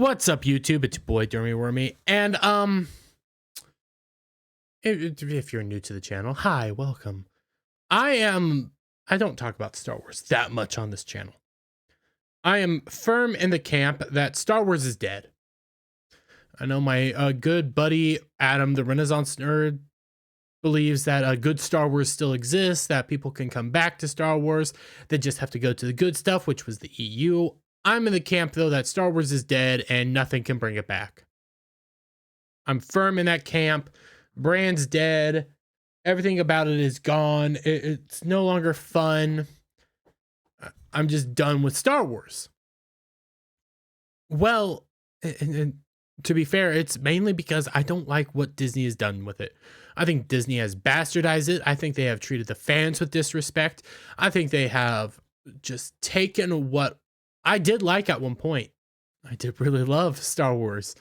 What's up, YouTube? It's your boy Dermy Wormy, and if you're new to the channel, hi, welcome. I don't talk about Star Wars that much on this channel. I am firm in the camp that Star Wars is dead. I know my good buddy Adam, the Renaissance Nerd, believes that a good Star Wars still exists, that people can come back to Star Wars. They just have to go to the good stuff, which was the EU. I'm in the camp, though, that Star Wars is dead and nothing can bring it back. I'm firm in that camp. Brand's dead. Everything about it is gone. It's no longer fun. I'm just done with Star Wars. Well, and to be fair, it's mainly because I don't like what Disney has done with it. I think Disney has bastardized it. I think they have treated the fans with disrespect. I think they have just taken what I did like at one point. I did really love Star Wars.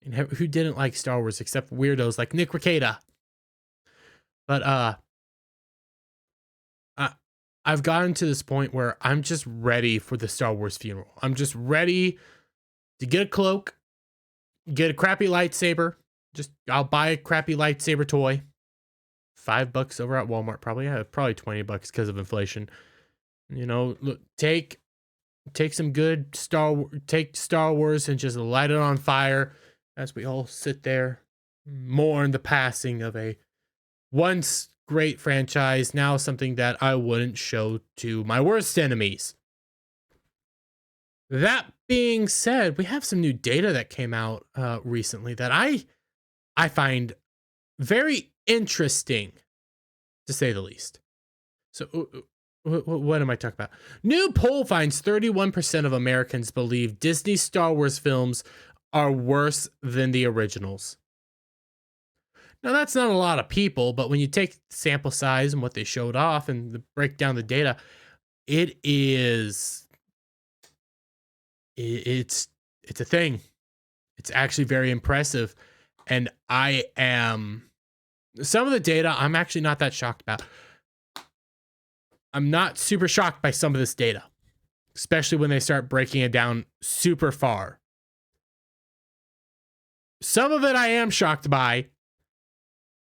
And who didn't like Star Wars except for weirdos like Nick Rekieta? But I've gotten to this point where I'm just ready for the Star Wars funeral. I'm just ready to get a cloak, get a crappy lightsaber. I'll buy a crappy lightsaber toy. $5 over at Walmart, probably. Yeah, probably $20 because of inflation. You know, look, take some good Star Wars and just light it on fire as we all sit there, mourn the passing of a once great franchise, now something that I wouldn't show to my worst enemies. That being said, we have some new data that came out recently that I find very interesting, to say the least. So what am I talking about? New poll finds 31% of Americans believe Disney Star Wars films are worse than the originals. Now, that's not a lot of people, but when you take the sample size and what they showed off and break down the data, it's a thing. It's actually very impressive. And some of the data I'm actually not that shocked about. I'm not super shocked by some of this data, especially when they start breaking it down super far. Some of it I am shocked by,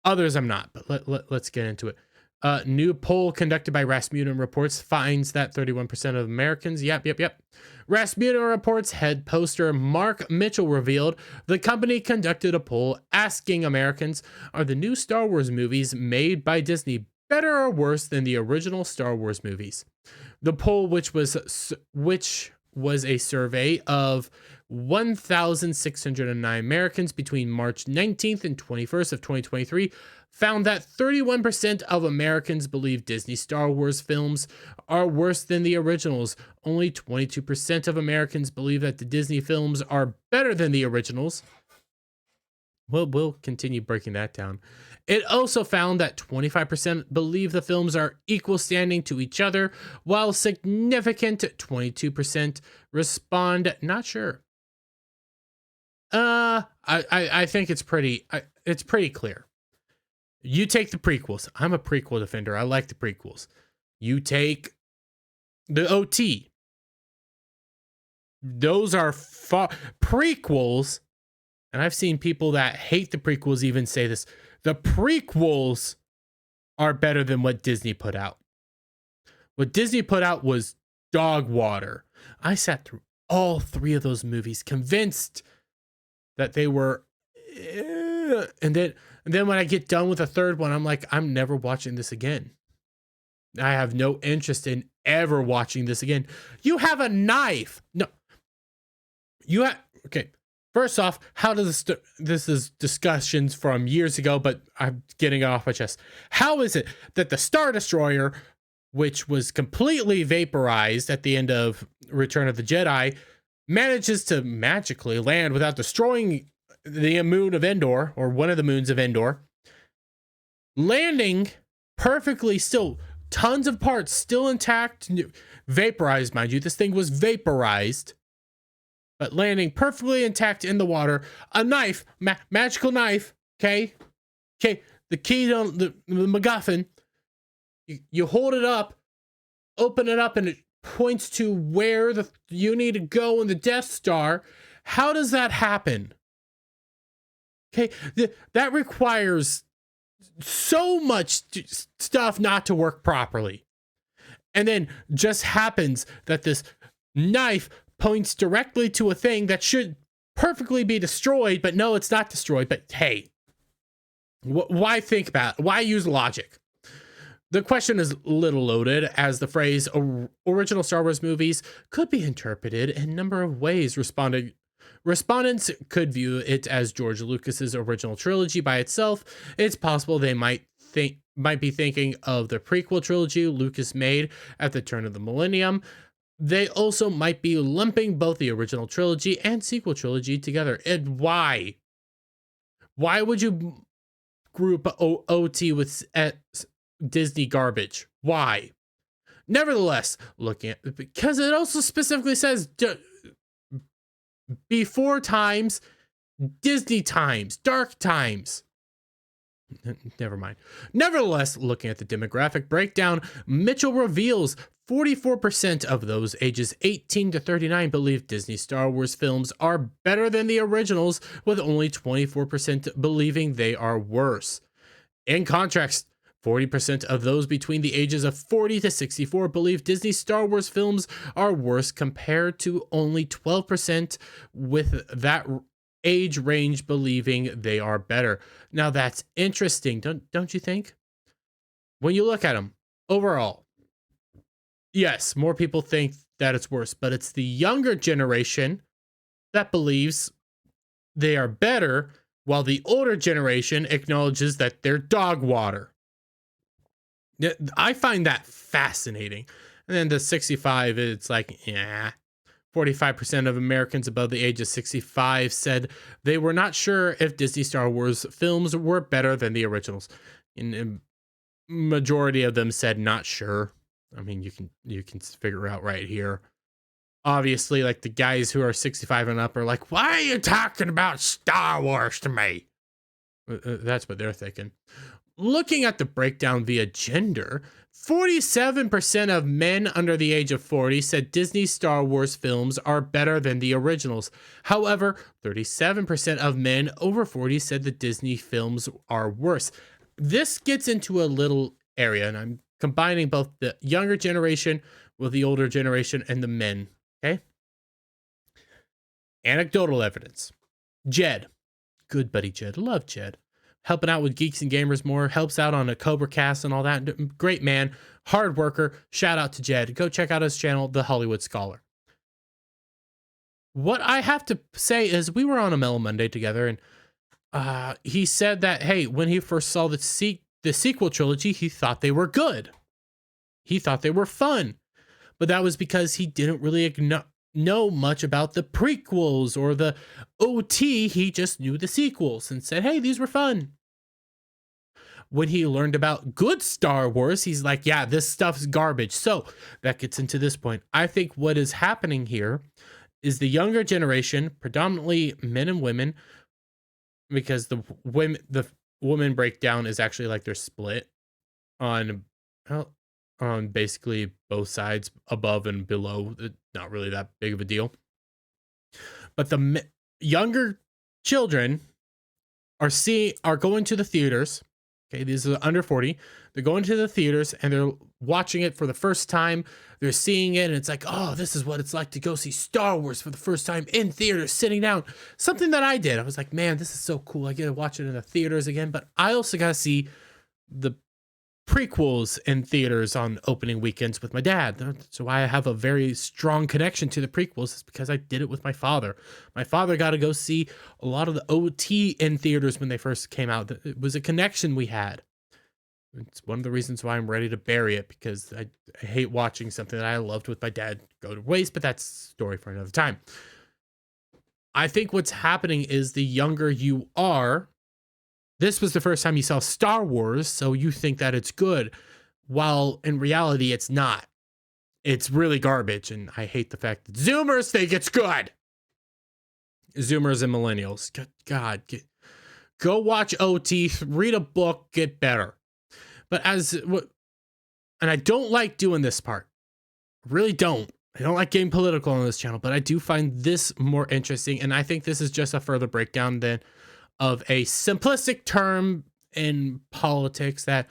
others I'm not, but let's get into it. New poll conducted by Rasmussen Reports finds that 31% of Americans, yep. Rasmussen Reports head poster Mark Mitchell revealed the company conducted a poll asking Americans, are the new Star Wars movies made by Disney better or worse than the original Star Wars movies? The poll, which was a survey of 1,609 Americans between March 19th and 21st of 2023, found that 31% of Americans believe Disney Star Wars films are worse than the originals. Only 22% of Americans believe that the Disney films are better than the originals. Well, we'll continue breaking that down. It also found that 25% believe the films are equal standing to each other, while significant 22% respond not sure. I think it's pretty clear. You take the prequels. I'm a prequel defender. I like the prequels. You take the OT. Those are prequels. And I've seen people that hate the prequels even say this. The prequels are better than what Disney put out. What Disney put out was dog water. I sat through all 3 of those movies convinced that they were, and then when I get done with the 3rd one, I'm like, I'm never watching this again. I have no interest in ever watching this again. You have a knife. No, okay. First off, how does this is discussions from years ago, but I'm getting it off my chest. How is it that the Star Destroyer, which was completely vaporized at the end of Return of the Jedi, manages to magically land without destroying the moon of Endor, or one of the moons of Endor, landing perfectly still, tons of parts still intact, vaporized, mind you, this thing was vaporized, but landing perfectly intact in the water, a knife, magical knife, okay, the key to the MacGuffin, you hold it up, open it up, and it points to where you need to go in the Death Star, How does that happen? Okay, that requires so much stuff not to work properly. And then just happens that this knife points directly to a thing that should perfectly be destroyed, but no, it's not destroyed. But hey, why think about it? Why use logic? The question is a little loaded, as the phrase original Star Wars movies could be interpreted in a number of ways. Respondents could view it as George Lucas's original trilogy by itself. It's possible they might be thinking of the prequel trilogy Lucas made at the turn of the millennium. They also might be lumping both the original trilogy and sequel trilogy together. And why? Why would you group OT with Disney garbage? Why? Nevertheless, looking at, because it also specifically says before times, Disney times, dark times. Never mind. Nevertheless, looking at the demographic breakdown, Mitchell reveals 44% of those ages 18 to 39 believe Disney Star Wars films are better than the originals, with only 24% believing they are worse. In contrast, 40% of those between the ages of 40 to 64 believe Disney Star Wars films are worse, compared to only 12% with that age range believing they are better. Now that's interesting, don't you think? When you look at them overall, yes, more people think that it's worse, but it's the younger generation that believes they are better, while the older generation acknowledges that they're dog water. I find that fascinating. And then the 65, it's like, yeah. 45% of Americans above the age of 65 said they were not sure if Disney Star Wars films were better than the originals. And majority of them said not sure. I mean, you can figure out right here. Obviously, like the guys who are 65 and up are like, why are you talking about Star Wars to me? That's what they're thinking. Looking at the breakdown via gender, 47% of men under the age of 40 said Disney Star Wars films are better than the originals. However, 37% of men over 40 said the Disney films are worse. This gets into a little area, and I'm combining both the younger generation with the older generation and the men, okay? Anecdotal evidence. Jed. Good buddy Jed. Love Jed. Helping out with Geeks and Gamers more, helps out on a Cobra Cast and all that. Great man, hard worker. Shout out to Jed. Go check out his channel, The Hollywood Scholar. What I have to say is we were on a Mellow Monday together, and he said that, hey, when he first saw the sequel trilogy, he thought they were good. He thought they were fun. But that was because he didn't really know much about the prequels or the OT. He just knew the sequels and said, hey, these were fun. When he learned about good Star Wars, he's like, yeah, this stuff's garbage. So that gets into this point. I think what is happening here is the younger generation, predominantly men and women, because the women breakdown is actually like they're split on basically both sides, above and below. Not really that big of a deal. But the younger children are going to the theaters. Okay, these are under 40. They're going to the theaters and they're watching it for the first time. They're seeing it and it's like, oh, this is what it's like to go see Star Wars for the first time in theaters, sitting down. Something that I did. I was like, man, this is so cool. I get to watch it in the theaters again. But I also got to see the prequels in theaters on opening weekends with my dad. So I have a very strong connection to the prequels. It's because I did it with my father. My father got to go see a lot of the OT in theaters when they first came out. It was a connection we had. It's one of the reasons why I'm ready to bury it, because I hate watching something that I loved with my dad go to waste, but that's a story for another time. I think what's happening is the younger you are, this was the first time you saw Star Wars, so you think that it's good, while in reality, it's not. It's really garbage, and I hate the fact that Zoomers think it's good. Zoomers and millennials. God, go watch OT, read a book, get better. But and I don't like doing this part. I really don't. I don't like getting political on this channel, but I do find this more interesting, and I think this is just a further breakdown than of a simplistic term in politics that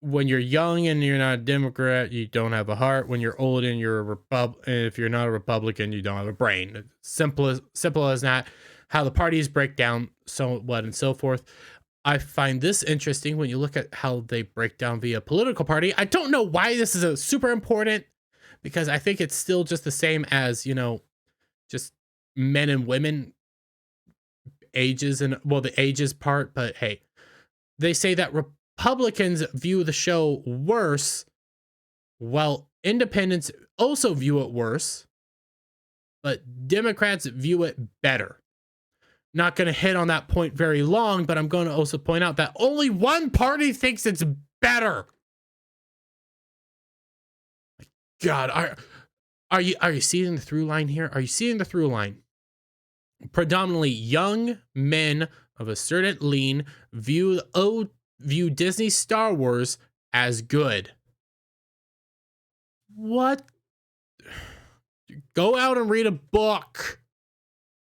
when you're young and you're not a Democrat, you don't have a heart. When you're old and you're if you're not a Republican, you don't have a brain. Simple as that. How the parties break down, so what and so forth. I find this interesting when you look at how they break down via political party. I don't know why this is a super important, because I think it's still just the same as, just men and women ages and, well, the ages part. But hey, they say that Republicans view the show worse, while independents also view it worse, but Democrats view it better. Not going to hit on that point very long, but I'm going to also point out that only one party thinks it's better. God, are you seeing the through line here? Are you seeing the through line? Predominantly young men of a certain lean view Disney Star Wars as good. What? Go out and read a book.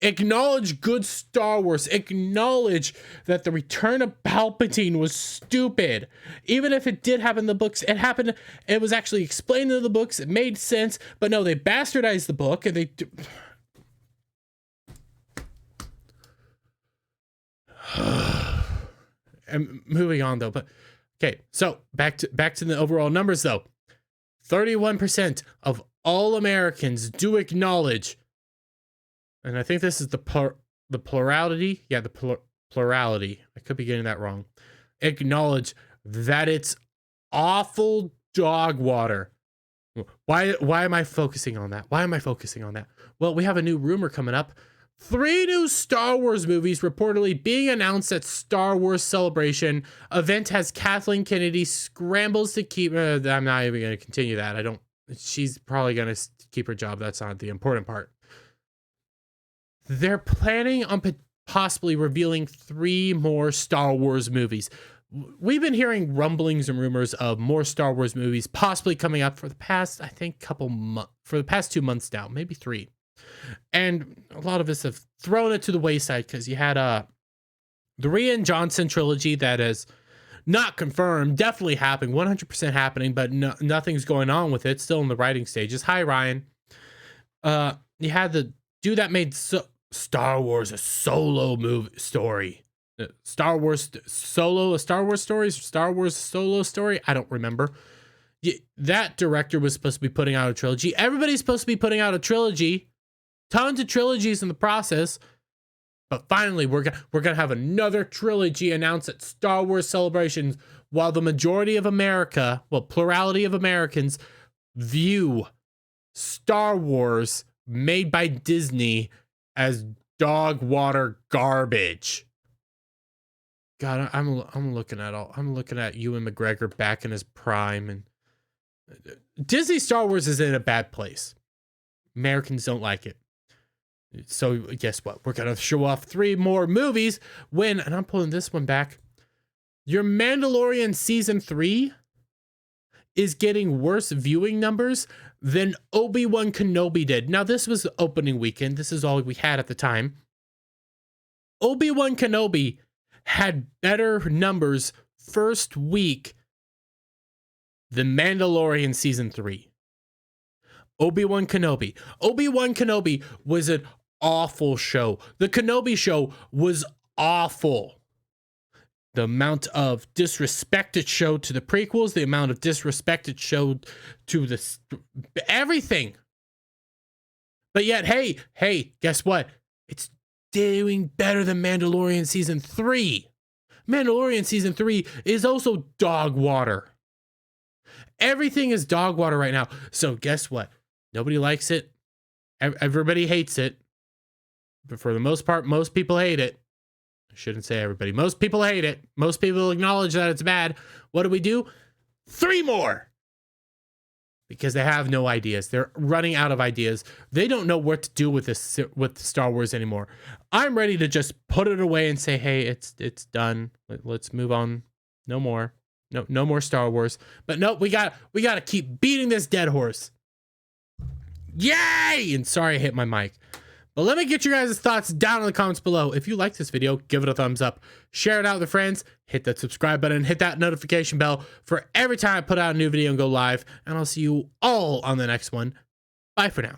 Acknowledge good Star Wars. Acknowledge that the return of Palpatine was stupid. Even if it did happen in the books, it happened. It was actually explained in the books. It made sense. But no, they bastardized the book, and they I'm moving on though. But okay, so back to the overall numbers though. 31% of all Americans do acknowledge, and I think this is the plurality. Yeah, the plurality. I could be getting that wrong. Acknowledge that it's awful dog water. Why am I focusing on that? Why am I focusing on that? Well, we have a new rumor coming up. 3 new Star Wars movies reportedly being announced at Star Wars Celebration event as Kathleen Kennedy scrambles to keep. I'm not even going to continue that. She's probably going to keep her job. That's not the important part. They're planning on possibly revealing 3 more Star Wars movies. We've been hearing rumblings and rumors of more Star Wars movies possibly coming up for the past, I think, for the past 2 months now, maybe 3. And a lot of us have thrown it to the wayside because you had the Rian Johnson trilogy that is not confirmed, definitely happening, 100% happening, but nothing's going on with it. Still in the writing stages. Hi, Ryan. You had the dude that made Star Wars a solo movie story. Star Wars solo story. I don't remember. That director was supposed to be putting out a trilogy. Everybody's supposed to be putting out a trilogy. Tons of trilogies in the process, but finally we're gonna have another trilogy announced at Star Wars Celebrations, while the majority of America, well, plurality of Americans, view Star Wars made by Disney as dog water garbage. God, I'm looking at Ewan McGregor back in his prime, and Disney Star Wars is in a bad place. Americans don't like it. So guess what? We're going to show off 3 more movies and I'm pulling this one back. Your Mandalorian season 3 is getting worse viewing numbers than Obi-Wan Kenobi did. Now, this was opening weekend. This is all we had at the time. Obi-Wan Kenobi had better numbers first week than Mandalorian season 3. Obi-Wan Kenobi was an awful show. The Kenobi show was awful. The amount of disrespect it showed to the prequels, the amount of disrespect it showed to everything. But yet, hey, guess what? It's doing better than Mandalorian season 3. Mandalorian season 3 is also dog water. Everything is dog water right now. So guess what? Nobody likes it. Everybody hates it. But for the most part, most people hate it. I shouldn't say everybody. Most people hate it. Most people acknowledge that it's bad. What do? 3 more. Because they have no ideas. They're running out of ideas. They don't know what to do with this, with Star Wars anymore. I'm ready to just put it away and say, hey, it's done. Let's move on. No more. No more Star Wars. But no, we got to keep beating this dead horse. Yay! And sorry I hit my mic. But let me get your guys' thoughts down in the comments below. If you like this video, give it a thumbs up. Share it out with friends. Hit that subscribe button. Hit that notification bell for every time I put out a new video and go live. And I'll see you all on the next one. Bye for now.